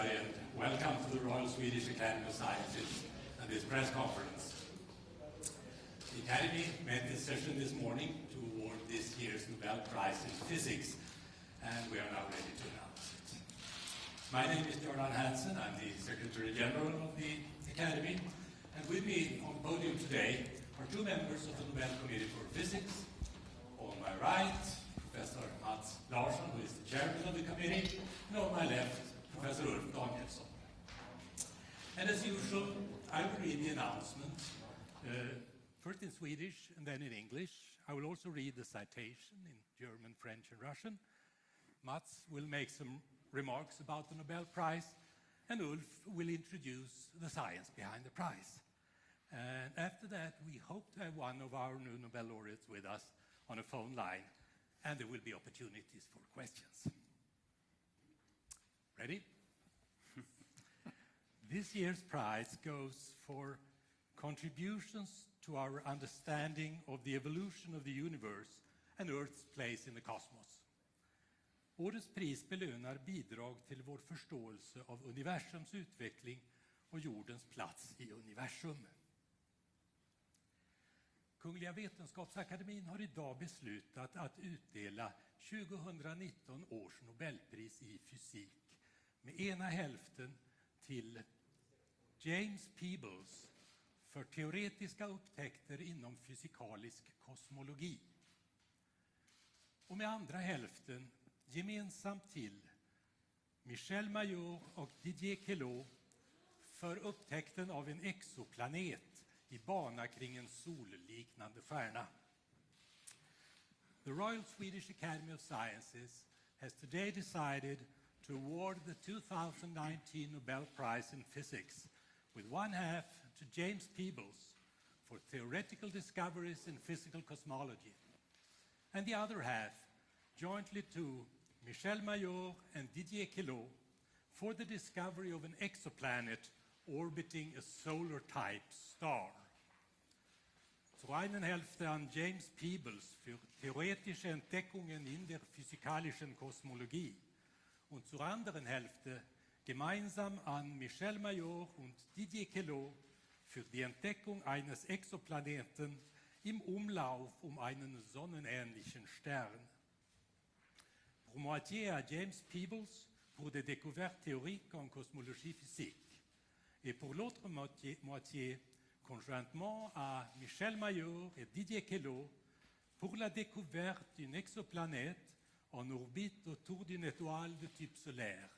everybody, and welcome to the Royal Swedish Academy of Sciences and this press conference. The Academy met this session this morning to award this year's Nobel Prize in Physics, and we are now ready to announce it. My name is Björn Hansen. I'm the Secretary General of the Academy, and with me on the podium today are two members of the Nobel Committee for Physics. On my right, Professor Mats Larsson, who is the chairman of the committee, and on my left, Professor Ulf Danielsson. And as usual, I will read the announcement, first in Swedish and then in English. I will also read the citation in German, French, and Russian. Mats will make some remarks about the Nobel Prize, and Ulf will introduce the science behind the prize. And after that, we hope to have one of our new Nobel Laureates with us on a phone line, and there will be opportunities for questions. Ready? This year's prize goes for contributions to our understanding of the evolution of the universe and Earth's place in the cosmos. Årets pris belönar bidrag till vår förståelse av universums utveckling och jordens plats i universum. Kungliga Vetenskapsakademin har idag beslutat att utdela 2019 års Nobelpris i fysik med ena hälften till James Peebles för teoretiska upptäckter inom fysikalisk kosmologi. Och med andra hälften gemensamt till Michel Mayor och Didier Queloz för upptäckten av en exoplanet i bana kring en solliknande stjärna. The Royal Swedish Academy of Sciences has today decided to award the 2019 Nobel Prize in Physics with one half to James Peebles for theoretical discoveries in physical cosmology, and the other half jointly to Michel Mayor and Didier Queloz for the discovery of an exoplanet orbiting a solar-type star. Zur einen Hälfte an James Peebles für theoretische Entdeckungen in der physikalischen Kosmologie und zur anderen Hälfte gemeinsam an Michel Mayor und Didier Queloz für die Entdeckung eines Exoplaneten im Umlauf um einen sonnenähnlichen Stern. Pour moitié à James Peebles pour des découvertes théoriques en cosmologie physique, et pour l'autre moitié conjointement à Michel Mayor et Didier Queloz pour la découverte d'une exoplanète en orbite autour d'une étoile de type solaire.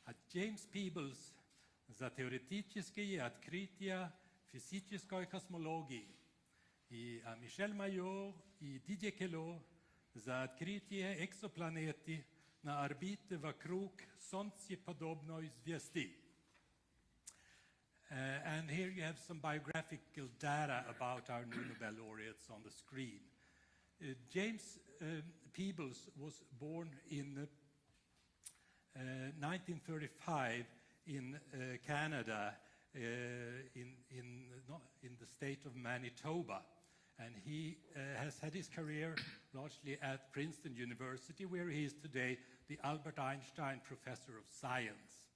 Att James Peebles za teoretические открытия физической космологии и а Michel Mayor и Didier Queloz за открытие экзопланеты на орбите вокруг солнцеподобной звезды. And here you have some biographical data about our new Nobel laureates on the screen. James Peebles was born in 1935 in Canada, in the state of Manitoba. And he has had his career largely at Princeton University, where he is today the Albert Einstein Professor of Science.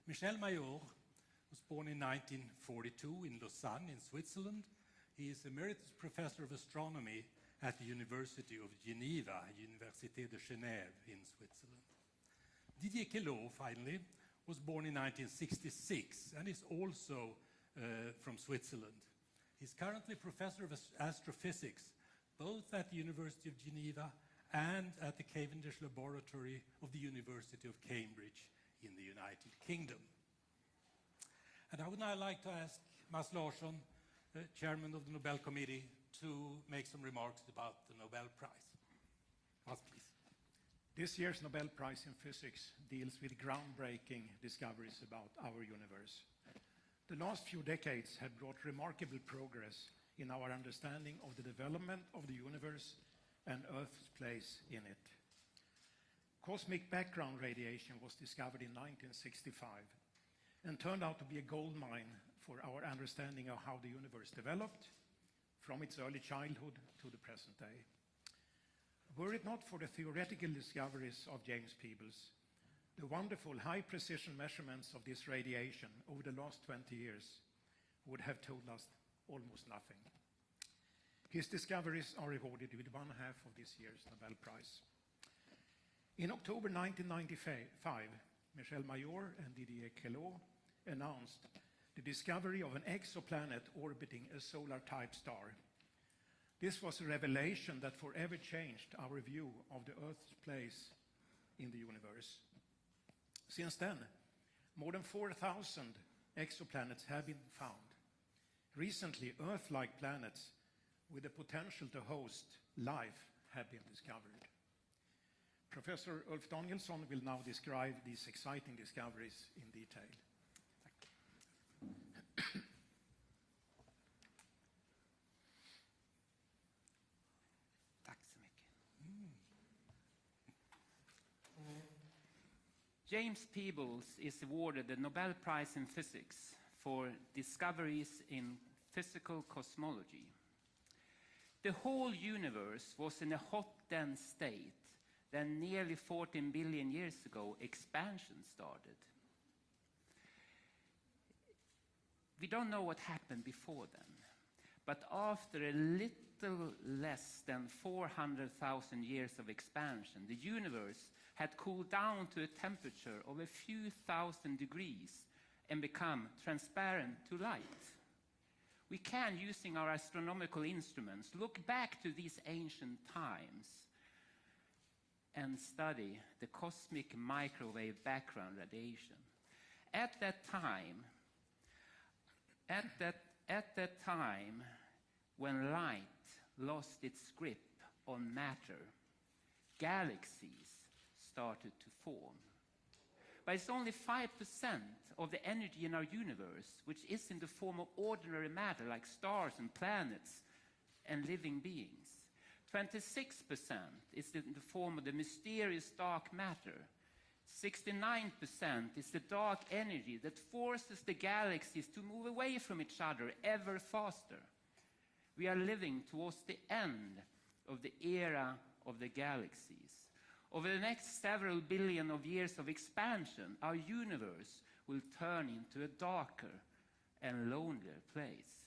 Michel Mayor was born in 1942 in Lausanne, in Switzerland. He is Emeritus Professor of Astronomy at the University of Geneva, Université de Genève in Switzerland. Didier Queloz, finally, was born in 1966 and is also from Switzerland. He's currently Professor of Astrophysics, both at the University of Geneva and at the Cavendish Laboratory of the University of Cambridge in the United Kingdom. And I would now like to ask Mats Larsson, Chairman of the Nobel Committee, to make some remarks about the Nobel Prize. Mats, please. This year's Nobel Prize in Physics deals with groundbreaking discoveries about our universe. The last few decades have brought remarkable progress in our understanding of the development of the universe and Earth's place in it. Cosmic background radiation was discovered in 1965 and turned out to be a gold mine for our understanding of how the universe developed from its early childhood to the present day. Were it not for the theoretical discoveries of James Peebles, The wonderful high-precision measurements of this radiation over the last 20 years would have told us almost nothing. His discoveries are rewarded with 1/2 of this year's Nobel Prize. In October 1995, Michel Mayor and Didier Queloz announced the discovery of an exoplanet orbiting a solar-type star. This was a revelation that forever changed our view of the Earth's place in the universe. Since then, more than 4,000 exoplanets have been found. Recently, Earth-like planets with the potential to host life have been discovered. Professor Ulf Danielsson will now describe these exciting discoveries in detail. Tack så mycket. James Peebles is awarded the Nobel Prize in Physics for discoveries in physical cosmology. The whole universe was in a hot, dense state. Then nearly 14 billion years ago, expansion started. We don't know what happened before then, but after a little less than 400,000 years of expansion, the universe had cooled down to a temperature of a few thousand degrees and become transparent to light. We can, using our astronomical instruments, look back to these ancient times and study the cosmic microwave background radiation. At that time, when light lost its grip on matter, galaxies started to form. But it's only 5% of the energy in our universe which is in the form of ordinary matter like stars and planets and living beings. 26% is in the form of the mysterious dark matter. 69% is the dark energy that forces the galaxies to move away from each other ever faster. We are living towards the end of the era of the galaxies. Over the next several billion of years of expansion, our universe will turn into a darker and lonelier place.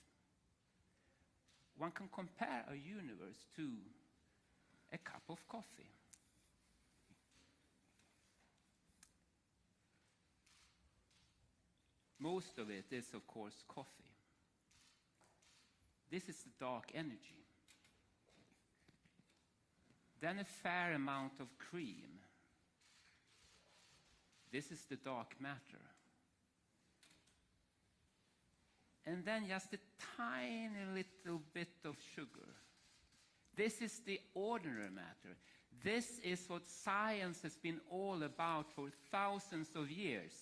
One can compare our universe to a cup of coffee. Most of it is, of course, coffee. This is the dark energy. Then a fair amount of cream. This is the dark matter. And then just a tiny little bit of sugar. This is the ordinary matter. This is what science has been all about for thousands of years.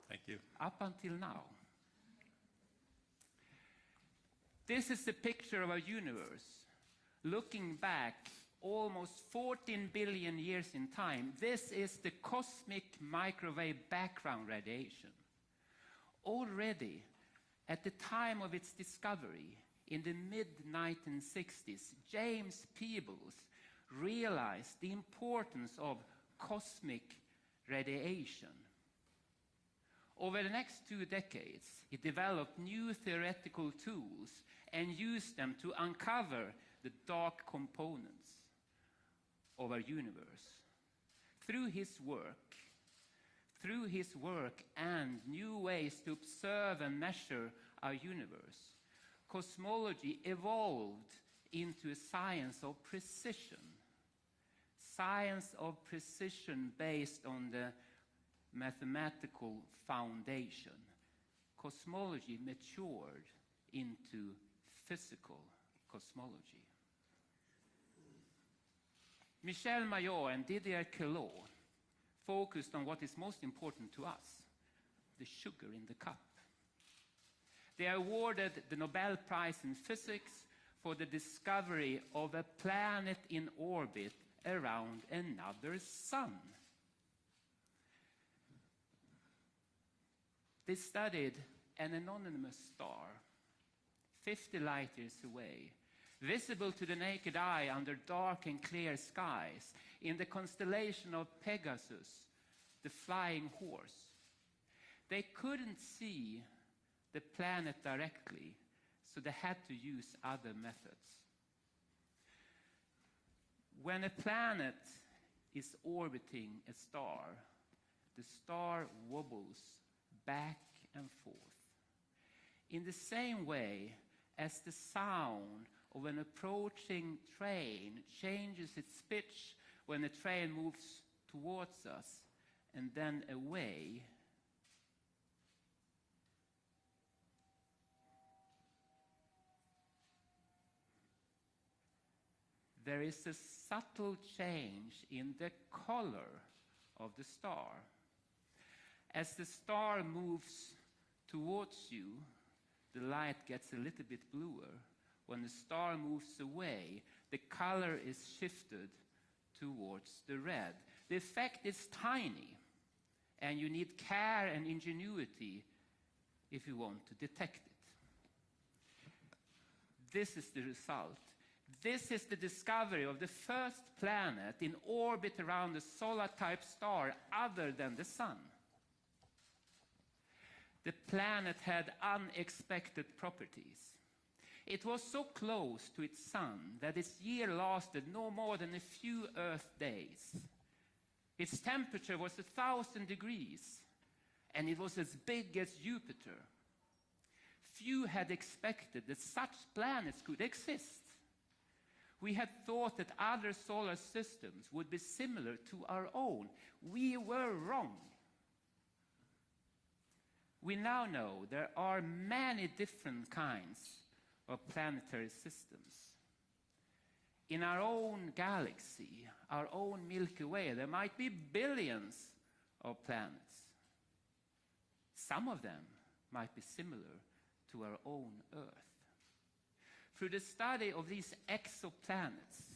Thank you. Up until now. This is the picture of our universe. Looking back almost 14 billion years in time, this is the cosmic microwave background radiation. Already, at the time of its discovery, in the mid-1960s, James Peebles realized the importance of cosmic radiation. Over the next 2 decades, he developed new theoretical tools and used them to uncover the dark components of our universe. Through his work and new ways to observe and measure our universe, cosmology evolved into a science of precision. Science of precision based on the mathematical foundation. Cosmology matured into physical cosmology. Michel Mayor and Didier Queloz focused on what is most important to us, the sugar in the cup. They awarded the Nobel Prize in Physics for the discovery of a planet in orbit around another sun. They studied an anonymous star, 50 light years away, visible to the naked eye under dark and clear skies. in the constellation of Pegasus, the flying horse. They couldn't see the planet directly, so they had to use other methods. When a planet is orbiting a star, the star wobbles back and forth. In the same way as the sound of an approaching train changes its pitch when the train moves towards us and then away, there is a subtle change in the color of the star. As the star moves towards you, the light gets a little bit bluer. When the star moves away, the color is shifted towards the red. The effect is tiny, and you need care and ingenuity if you want to detect it. This is the result. This is the discovery of the first planet in orbit around a solar-type star other than the Sun. The planet had unexpected properties. It was so close to its Sun that its year lasted no more than a few Earth days. Its temperature was 1,000 degrees, and it was as big as Jupiter. Few had expected that such planets could exist. We had thought that other solar systems would be similar to our own. We were wrong. We now know there are many different kinds of planetary systems. In our own galaxy, our own Milky Way, there might be billions of planets. Some of them might be similar to our own Earth. Through the study of these exoplanets,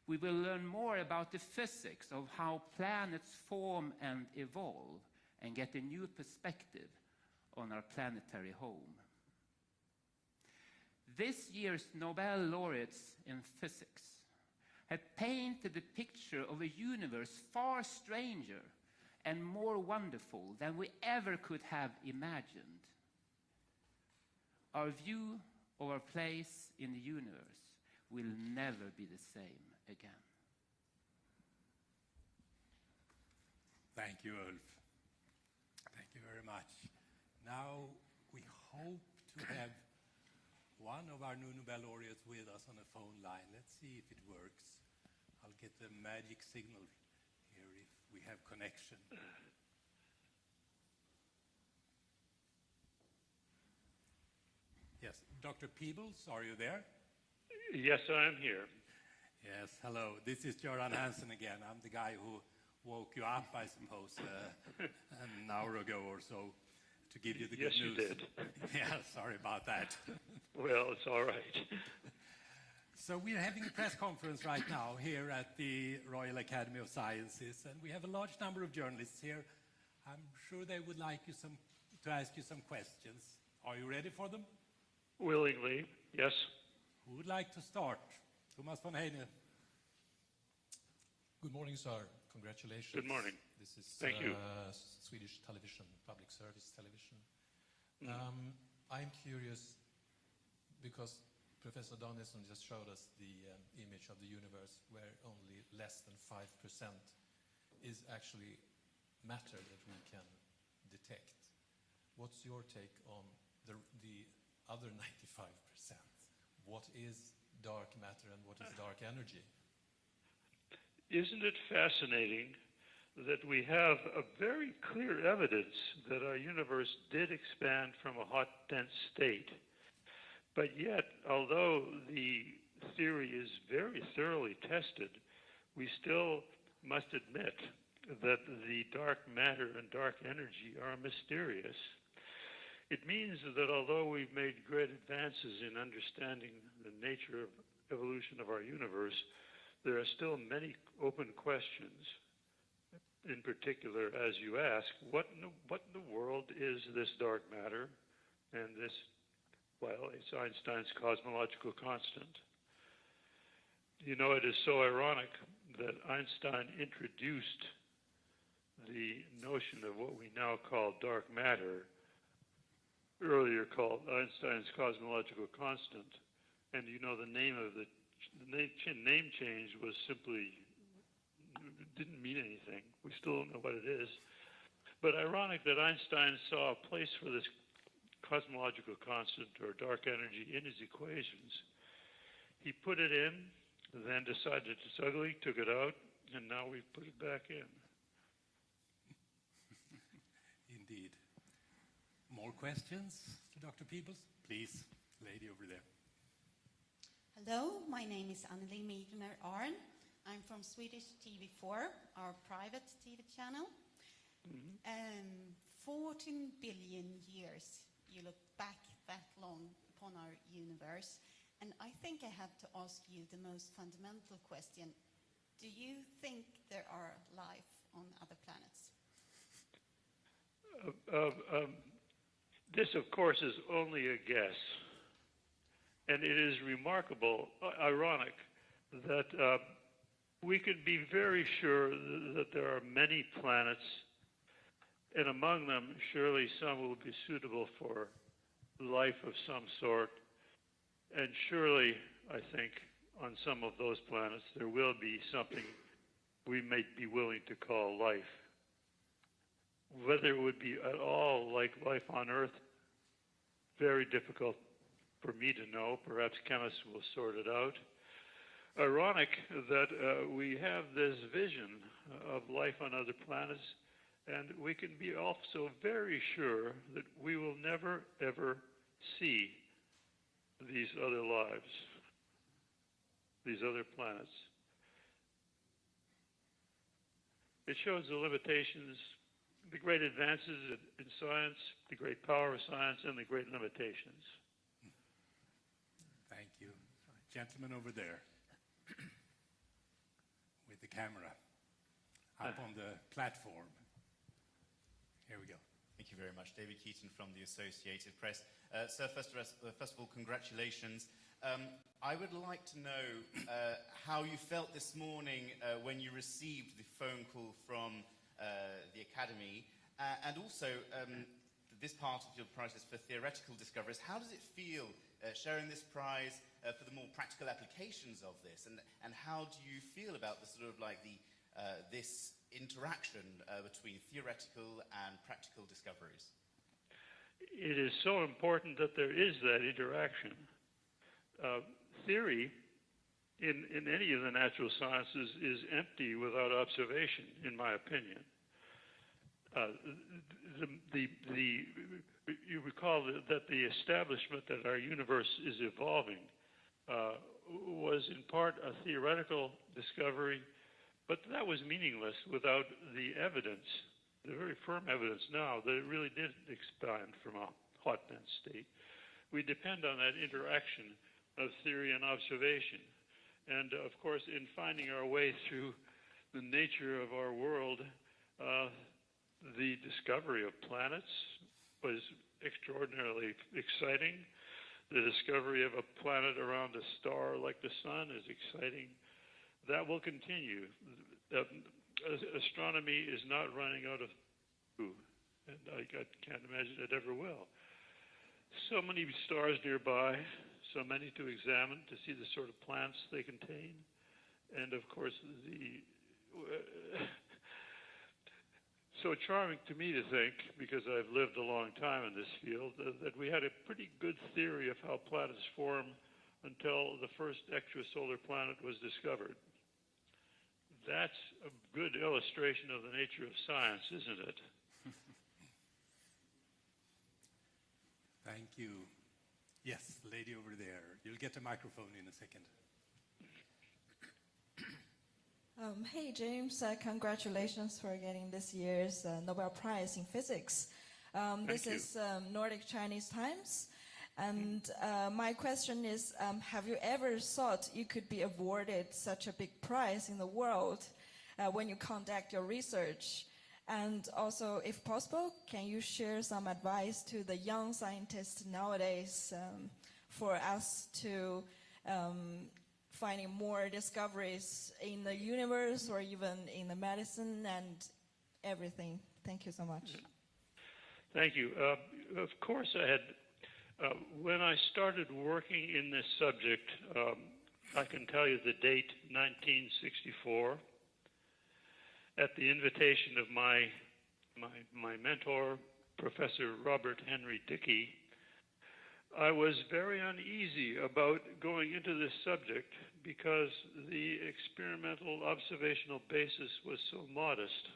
we will learn more about the physics of how planets form and evolve and get a new perspective on our planetary home. This year's Nobel Laureates in physics have painted a picture of a universe far stranger and more wonderful than we ever could have imagined. Our view of our place in the universe will never be the same again. Thank you, Ulf. Thank you very much. Now we hope to have one of our new Nobel laureates with us on a phone line. Let's see if it works. I'll get the magic signal here if we have connection. Yes, Dr. Peebles, are you there? Yes, I am here. Yes, hello. This is Göran Hansen again. I'm the guy who woke you up, I suppose, an hour ago or so to give you the good news. Yes, you did. Yeah, sorry about that. Well, it's all right. So we're having a press conference right now here at the Royal Academy of Sciences, and we have a large number of journalists here. I'm sure they would like you to ask you some questions. Are you ready for them? Willingly, yes. Who would like to start? Thomas von Heine. Good morning, sir. Congratulations. Good morning. This is Thank you. Swedish television, public service television. I'm curious because Professor Danielsson just showed us the image of the universe where only less than 5% is actually matter that we can detect. What's your take on the other 95%? What is dark matter and what is dark energy? Isn't it fascinating that we have a very clear evidence that our universe did expand from a hot, dense state? But yet, although the theory is very thoroughly tested, we still must admit that the dark matter and dark energy are mysterious. It means that although we've made great advances in understanding the nature of evolution of our universe, there are still many open questions. In particular, as you ask, what in the world is this dark matter and this, well, it's Einstein's cosmological constant. You know, it is so ironic that Einstein introduced the notion of what we now call dark matter, earlier called Einstein's cosmological constant. And you know, the name change was simply, didn't mean anything. We still don't know what it is. But ironic that Einstein saw a place for this cosmological constant or dark energy in his equations. He put it in, then decided it's ugly, took it out, and now we've put it back in. Indeed. More questions to Dr. Peebles? Please, lady over there. Hello, my name is Anneli Midner Arn. I'm from Swedish TV4, our private TV channel. 14 billion years, you look back that long upon our universe, and I think I have to ask you the most fundamental question. Do you think there are life on other planets? This, of course, is only a guess. And it is remarkable, ironic, that we could be very sure that there are many planets, and among them, surely some will be suitable for life of some sort. And surely, I think, on some of those planets, there will be something we may be willing to call life. Whether it would be at all like life on Earth, very difficult for me to know. Perhaps chemists will sort it out. Ironic that we have this vision of life on other planets, and we can be also very sure that we will never, ever see these other lives, these other planets. It shows the limitations, the great advances in science, the great power of science, and the great limitations. Thank you. Gentleman over there with the camera up on the platform. Here we go. Thank you very much. David Keaton from the Associated Press. Sir, first of all, congratulations. I would like to know how you felt this morning when you received the phone call from the Academy, and also this part of your prize is for theoretical discoveries. How does it feel sharing this prize for the more practical applications of this, and how do you feel about the sort of like this interaction between theoretical and practical discoveries? It is so important that there is that interaction. Theory in any of the natural sciences is empty without observation, in my opinion. You recall that the establishment that our universe is evolving was in part a theoretical discovery, but that was meaningless without the evidence, the very firm evidence now that it really did expand from a hot, dense state. We depend on that interaction of theory and observation. And of course, in finding our way through the nature of our world, the discovery of planets was extraordinarily exciting. The discovery of a planet around a star like the sun is exciting. That will continue. Astronomy is not running out of food, and I can't imagine it ever will. So many stars nearby, so many to examine to see the sort of plants they contain, and of course so charming to me to think, because I've lived a long time in this field, that we had a pretty good theory of how planets form until the first extrasolar planet was discovered. That's a good illustration of the nature of science, isn't it? Thank you. Yes, the lady over there. You'll get a microphone in a second. Hey, James. Congratulations for getting this year's Nobel Prize in Physics. This is Nordic Chinese Times. And my question is, have you ever thought you could be awarded such a big prize in the world when you conduct your research? And also, if possible, can you share some advice to the young scientists nowadays for us to finding more discoveries in the universe or even in the medicine and everything. Thank you so much. Thank you. Of course, I had, when I started working in this subject, I can tell you the date, 1964, at the invitation of my mentor, Professor Robert Henry Dickey. I was very uneasy about going into this subject because the experimental observational basis was so modest.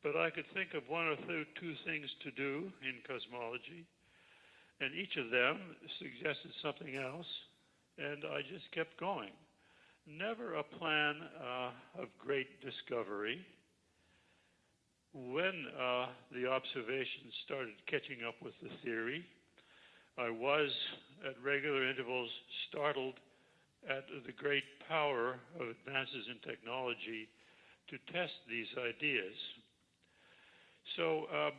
But I could think of one or two things to do in cosmology, and each of them suggested something else, and I just kept going. Never a plan of great discovery. When the observations started catching up with the theory, I was, at regular intervals, startled at the great power of advances in technology to test these ideas. So a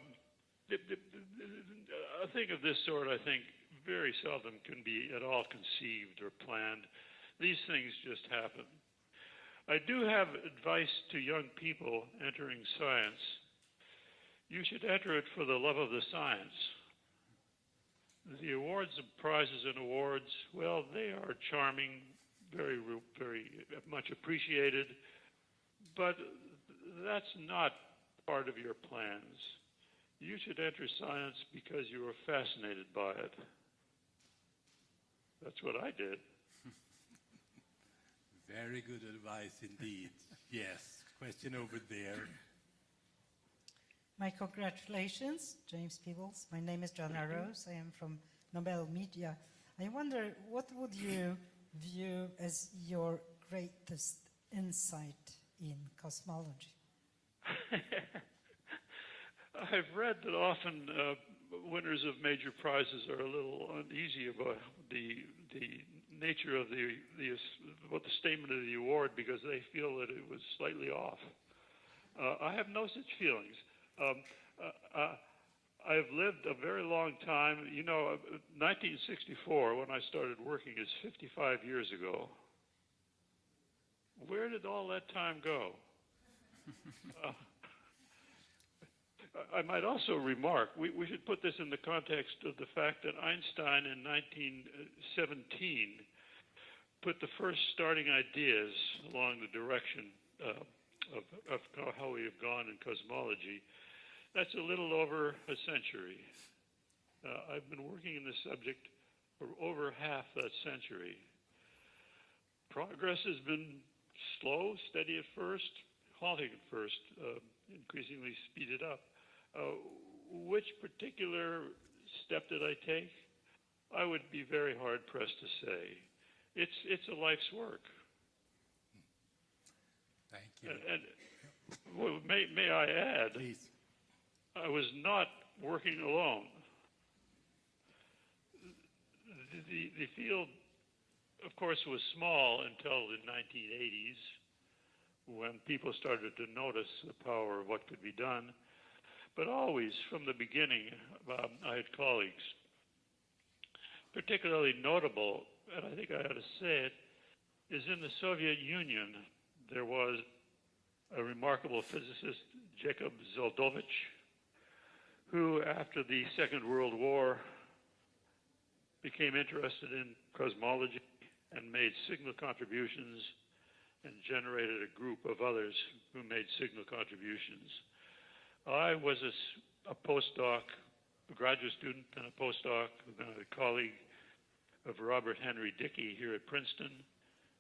thing of this sort, I think, very seldom can be at all conceived or planned. These things just happen. I do have advice to young people entering science. You should enter it for the love of the science. The awards and prizes and awards, well, they are charming, very, very much appreciated, but that's not part of your plans. You should enter science because you are fascinated by it. That's what I did. Very good advice indeed. Yes, question over there. My congratulations, James Peebles. My name is Joanna Rose. I am from Nobel Media. I wonder, what would you view as your greatest insight in cosmology? I've read that often winners of major prizes are a little uneasy about the nature of the statement of the award because they feel that it was slightly off. I have no such feelings. I've lived a very long time. You know, 1964, when I started working, is 55 years ago. Where did all that time go? I might also remark, we should put this in the context of the fact that Einstein in 1917 put the first starting ideas along the direction of how we have gone in cosmology. That's a little over a century. I've been working in this subject for over half that century. Progress has been slow, steady at first, halting at first, increasingly speeded up. Which particular step did I take? I would be very hard-pressed to say. It's a life's work. Thank you. And well, may I add, Please. I was not working alone. The field, of course, was small until the 1980s, when people started to notice the power of what could be done. But always, from the beginning, I had colleagues. Particularly notable, and I think I ought to say it, is in the Soviet Union, there was a remarkable physicist, Jacob Zeldovich, who, after the Second World War, became interested in cosmology and made signal contributions and generated a group of others who made signal contributions. I was a postdoc, a graduate student and a postdoc, a colleague of Robert Henry Dickey here at Princeton.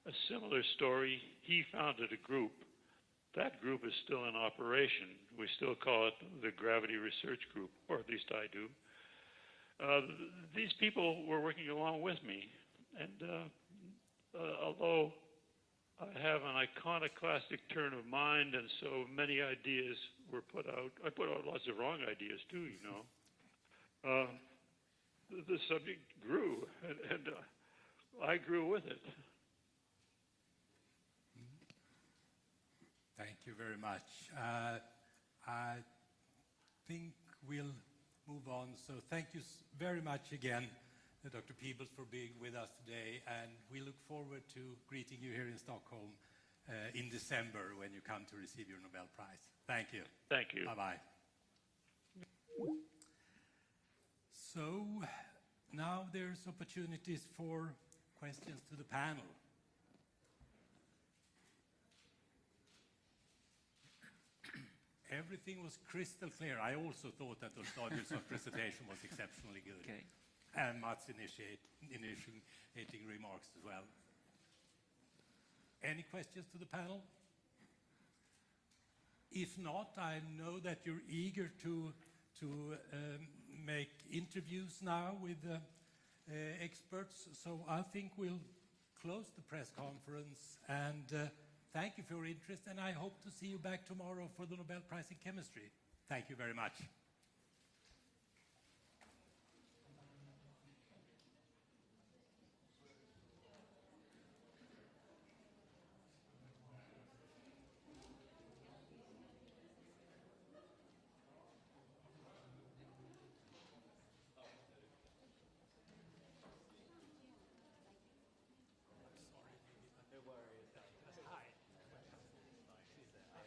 A similar story, he founded a group. That group is still in operation. We still call it the Gravity Research Group, or at least I do. These people were working along with me, and although I have an iconoclastic turn of mind, and so many ideas were put out. I put out lots of wrong ideas too, you know. The subject grew, and I grew with it. Thank you very much. I think we'll move on. So thank you very much again Dr. Peebles, for being with us today, and we look forward to greeting you here in Stockholm in December when you come to receive your Nobel Prize. Thank you. Thank you. Bye-bye. So now there's opportunities for questions to the panel. Everything was crystal clear. I also thought that Ostadius' presentation was exceptionally good. Okay. And Mats initiating remarks as well. Any questions to the panel? If not, I know that you're eager to make interviews now with experts, so I think we'll close the press conference, and thank you for your interest, and I hope to see you back tomorrow for the Nobel Prize in Chemistry. Thank you very much.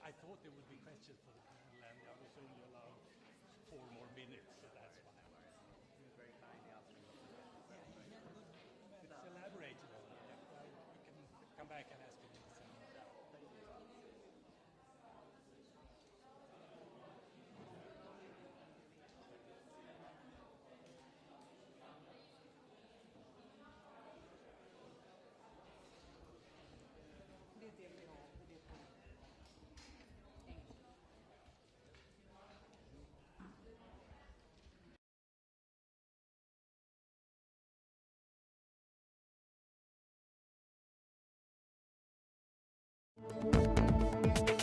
I thought there would be questions for the panel, and I was only allowed 4 more minutes, so that's why. He was very kind answering the questions. Yeah, it's elaborated on. You can come back and ask him in December. Thank you.